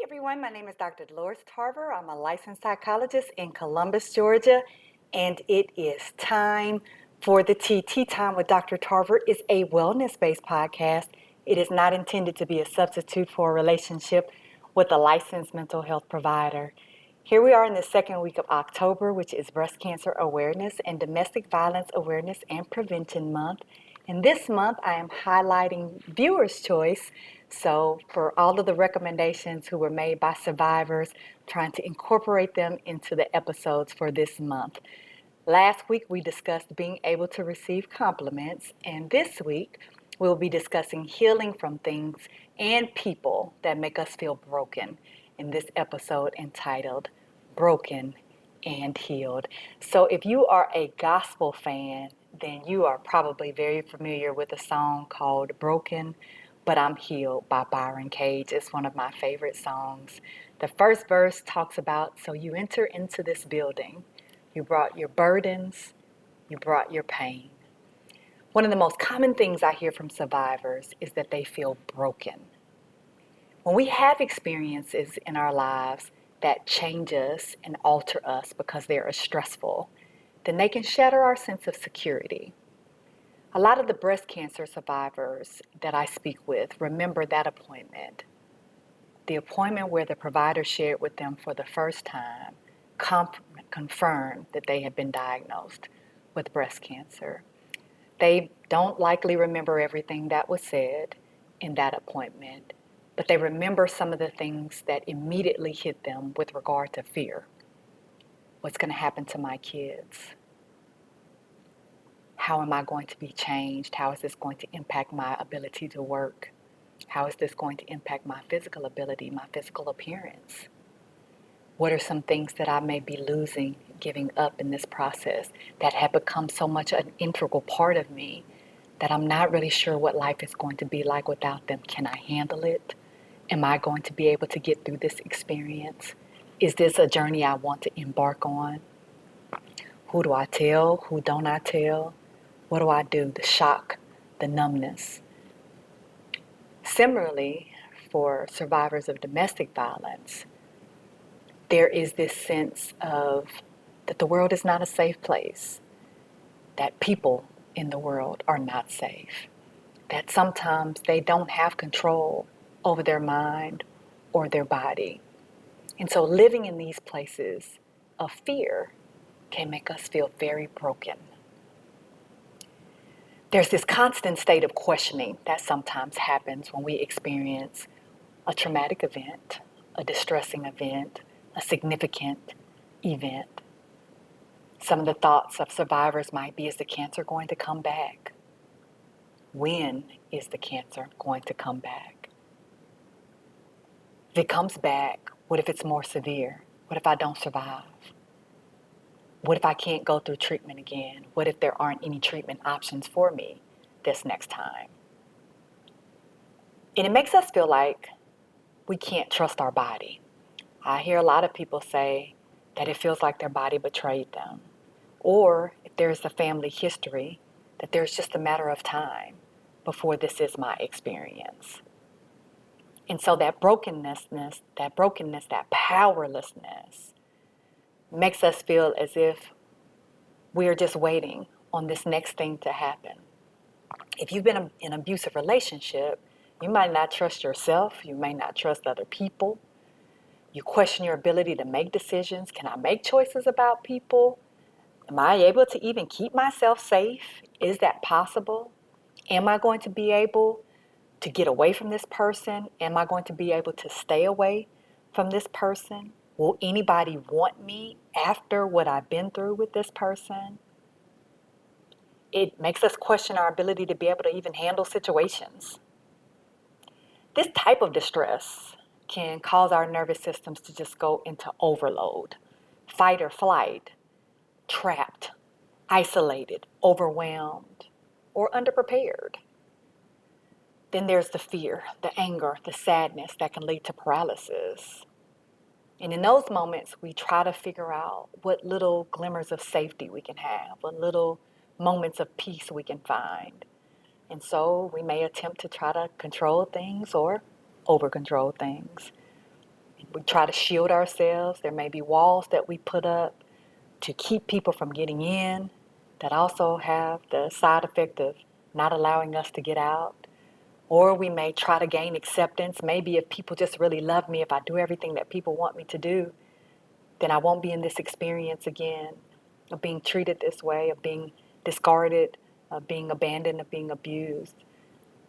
everyone, my name is Dr. Dolores Tarver. I'm a licensed psychologist in Columbus, Georgia, and it is time for the Tea Time with Dr. Tarver is a wellness-based podcast. It is not intended to be a substitute for a relationship with a licensed mental health provider. Here we are in the second week of October, which is Breast Cancer Awareness and Domestic Violence Awareness and Prevention Month. And this month I am highlighting viewers' choice. So for all of the recommendations who were made by survivors, trying to incorporate them into the episodes for this month. Last week we discussed being able to receive compliments, and this week we'll be discussing healing from things and people that make us feel broken in this episode entitled Broken and Healed. So if you are a gospel fan, then you are probably very familiar with a song called Broken But I'm Healed by Byron Cage. It's one of my favorite songs. The first verse talks about, so you enter into this building. You brought your burdens, you brought your pain. One of the most common things I hear from survivors is that they feel broken. When we have experiences in our lives that change us and alter us because they're stressful, then they can shatter our sense of security. A lot of the breast cancer survivors that I speak with remember that appointment. The appointment where the provider shared with them for the first time confirmed that they had been diagnosed with breast cancer. They don't likely remember everything that was said in that appointment, but they remember some of the things that immediately hit them with regard to fear. What's going to happen to my kids? How am I going to be changed? How is this going to impact my ability to work? How is this going to impact my physical ability, my physical appearance? What are some things that I may be losing, giving up in this process that have become so much an integral part of me that I'm not really sure what life is going to be like without them? Can I handle it? Am I going to be able to get through this experience? Is this a journey I want to embark on? Who do I tell? Who don't I tell? What do I do? The shock, the numbness. Similarly, for survivors of domestic violence, there is this sense of that the world is not a safe place, that people in the world are not safe, that sometimes they don't have control over their mind or their body. And so living in these places of fear can make us feel very broken. There's this constant state of questioning that sometimes happens when we experience a traumatic event, a distressing event, a significant event. Some of the thoughts of survivors might be, is the cancer going to come back? When is the cancer going to come back? If it comes back, what if it's more severe? What if I don't survive? What if I can't go through treatment again? What if there aren't any treatment options for me this next time? And it makes us feel like we can't trust our body. I hear a lot of people say that it feels like their body betrayed them. Or if there's a family history, that there's just a matter of time before this is my experience. And so that brokenness, that powerlessness makes us feel as if we're just waiting on this next thing to happen. If you've been in an abusive relationship, you might not trust yourself, you may not trust other people. You question your ability to make decisions. Can I make choices about people? Am I able to even keep myself safe? Is that possible? Am I going to be able to get away from this person? Am I going to be able to stay away from this person? Will anybody want me after what I've been through with this person? It makes us question our ability to be able to even handle situations. This type of distress can cause our nervous systems to just go into overload, fight or flight, trapped, isolated, overwhelmed, or underprepared. Then there's the fear, the anger, the sadness that can lead to paralysis. And in those moments, we try to figure out what little glimmers of safety we can have, what little moments of peace we can find. And so we may attempt to try to control things or over control things. We try to shield ourselves. There may be walls that we put up to keep people from getting in that also have the side effect of not allowing us to get out. Or we may try to gain acceptance. Maybe if people just really love me, if I do everything that people want me to do, then I won't be in this experience again of being treated this way, of being discarded, of being abandoned, of being abused.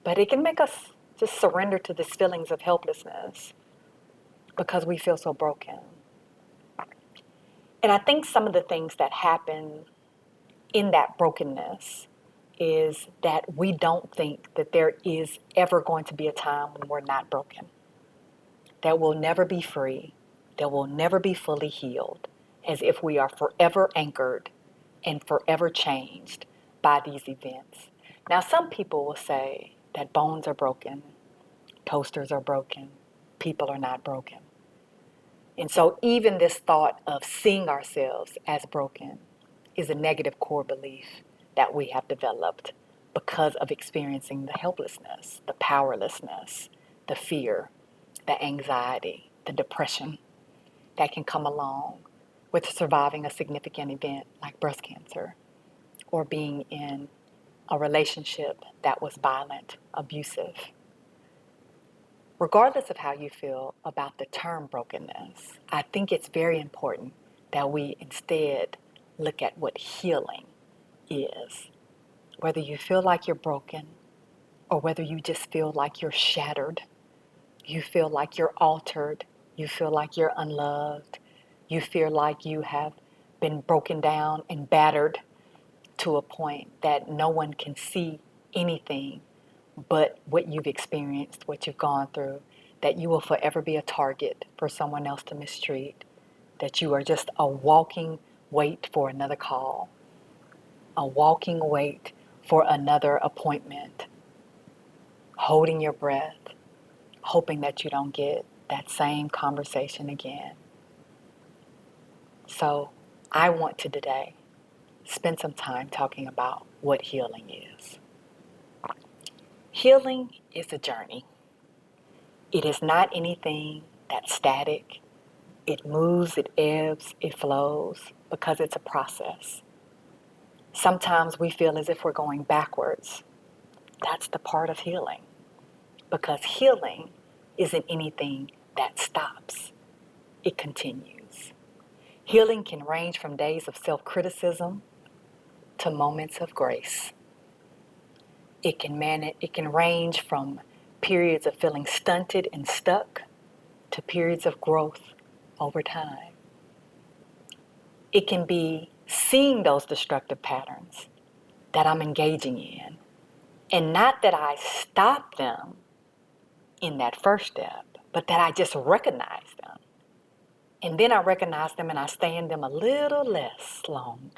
But it can make us just surrender to these feelings of helplessness because we feel so broken. And I think some of the things that happen in that brokenness is that we don't think that there is ever going to be a time when we're not broken, that we'll never be free, that we'll never be fully healed, as if we are forever anchored and forever changed by these events. Now, some people will say that bones are broken, toasters are broken, people are not broken. And so, even this thought of seeing ourselves as broken is a negative core belief that we have developed because of experiencing the helplessness, the powerlessness, the fear, the anxiety, the depression that can come along with surviving a significant event like breast cancer or being in a relationship that was violent, abusive. Regardless of how you feel about the term brokenness, I think it's very important that we instead look at what healing is. Whether you feel like you're broken or whether you just feel like you're shattered, you feel like you're altered, you feel like you're unloved, you feel like you have been broken down and battered to a point that no one can see anything but what you've experienced, what you've gone through, that you will forever be a target for someone else to mistreat, that you are just a walking wait for another call, a walking wait for another appointment, holding your breath, hoping that you don't get that same conversation again. So I want to today spend some time talking about what healing is. Healing is a journey. It is not anything that's static. It moves, it ebbs, it flows because it's a process. Sometimes we feel as if we're going backwards. That's the part of healing because healing isn't anything that stops. It continues. Healing can range from days of self-criticism to moments of grace. It can range from periods of feeling stunted and stuck to periods of growth over time. It can be seeing those destructive patterns that I'm engaging in, and not that I stop them in that first step, but that I just recognize them. And then I recognize them and I stay in them a little less long.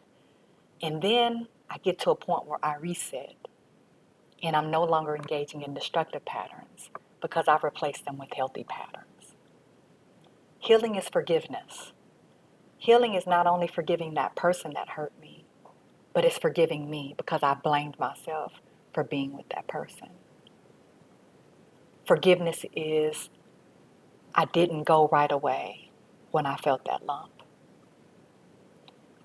And then I get to a point where I reset and I'm no longer engaging in destructive patterns because I've replaced them with healthy patterns. Healing is forgiveness. Healing is not only forgiving that person that hurt me, but it's forgiving me because I blamed myself for being with that person. Forgiveness is I didn't go right away when I felt that lump.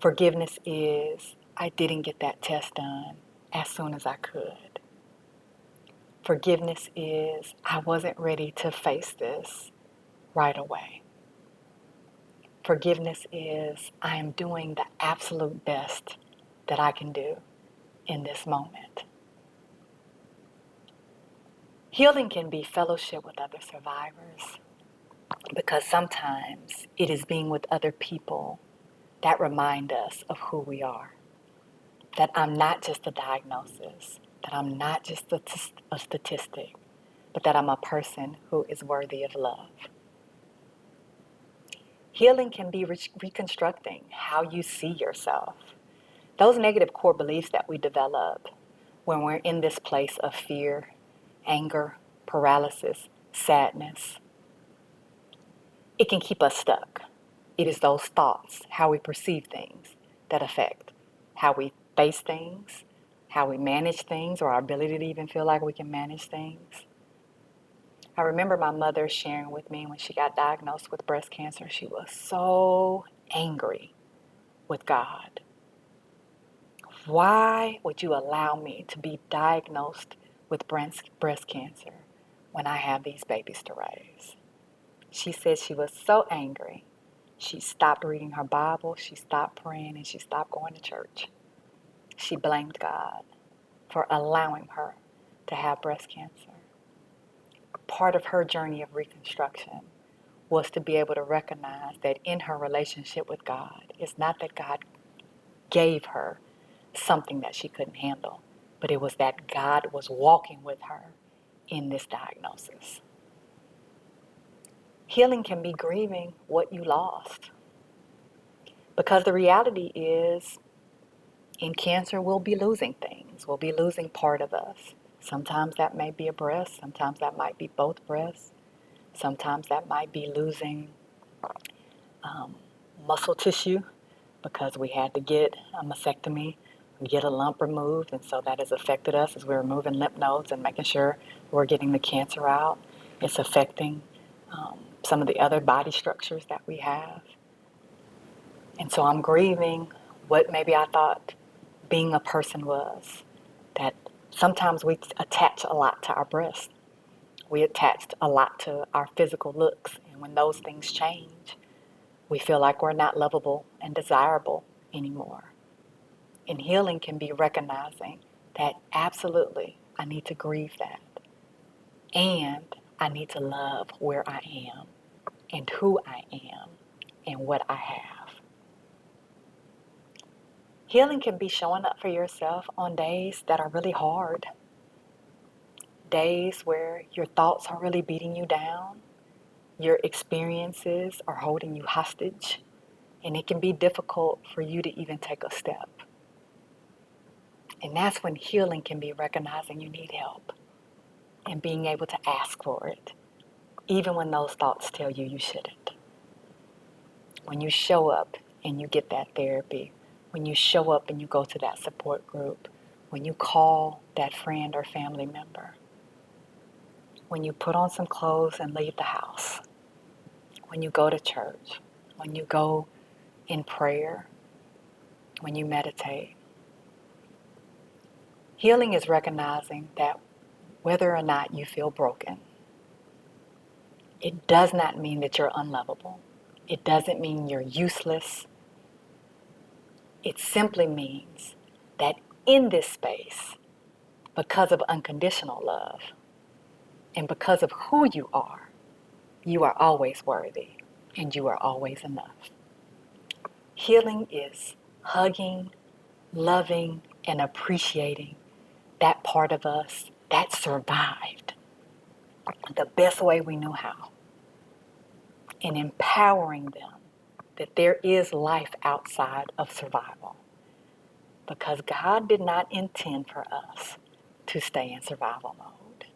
Forgiveness is I didn't get that test done as soon as I could. Forgiveness is I wasn't ready to face this right away. Forgiveness is I am doing the absolute best that I can do in this moment. Healing can be fellowship with other survivors because sometimes it is being with other people that remind us of who we are. That I'm not just a diagnosis, that I'm not just a statistic, but that I'm a person who is worthy of love. Healing can be reconstructing how you see yourself. Those negative core beliefs that we develop when we're in this place of fear, anger, paralysis, sadness, it can keep us stuck. It is those thoughts, how we perceive things, that affect how we face things, how we manage things, or our ability to even feel like we can manage things. I remember my mother sharing with me when she got diagnosed with breast cancer, she was so angry with God. Why would you allow me to be diagnosed with breast cancer when I have these babies to raise? She said she was so angry. She stopped reading her Bible, she stopped praying, and she stopped going to church. She blamed God for allowing her to have breast cancer. Part of her journey of reconstruction was to be able to recognize that in her relationship with God, it's not that God gave her something that she couldn't handle, but it was that God was walking with her in this diagnosis. Healing can be grieving what you lost, because the reality is in cancer, we'll be losing things. We'll be losing part of us. Sometimes that may be a breast. Sometimes that might be both breasts. Sometimes that might be losing muscle tissue because we had to get a mastectomy, get a lump removed, and so that has affected us as we're removing lymph nodes and making sure we're getting the cancer out. It's affecting some of the other body structures that we have. And so I'm grieving what maybe I thought being a person was. That sometimes we attach a lot to our breasts. We attach a lot to our physical looks. And when those things change, we feel like we're not lovable and desirable anymore. And healing can be recognizing that absolutely I need to grieve that. And I need to love where I am and who I am and what I have. Healing can be showing up for yourself on days that are really hard. Days where your thoughts are really beating you down. Your experiences are holding you hostage. And it can be difficult for you to even take a step. And that's when healing can be recognizing you need help and being able to ask for it, even when those thoughts tell you you shouldn't. When you show up and you get that therapy, when you show up and you go to that support group, when you call that friend or family member, when you put on some clothes and leave the house, when you go to church, when you go in prayer, when you meditate. Healing is recognizing that whether or not you feel broken, it does not mean that you're unlovable. It doesn't mean you're useless. It simply means that in this space, because of unconditional love and because of who you are always worthy and you are always enough. Healing is hugging, loving, and appreciating that part of us that survived the best way we knew how, and empowering them that there is life outside of survival, because God did not intend for us to stay in survival mode.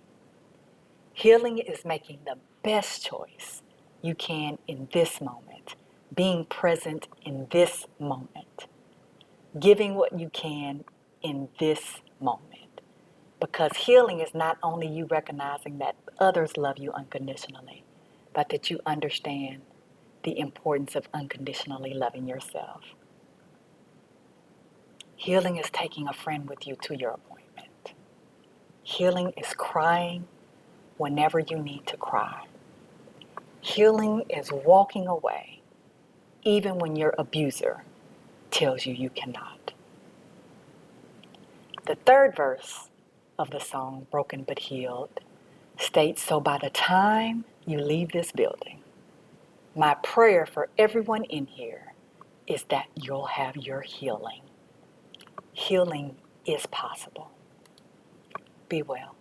Healing is making the best choice you can in this moment, being present in this moment, giving what you can in this moment. Because healing is not only you recognizing that others love you unconditionally, but that you understand the importance of unconditionally loving yourself. Healing is taking a friend with you to your appointment. Healing is crying whenever you need to cry. Healing is walking away even when your abuser tells you you cannot. The third verse of the song, Broken But Healed, states, so by the time you leave this building, my prayer for everyone in here is that you'll have your healing. Healing is possible. Be well.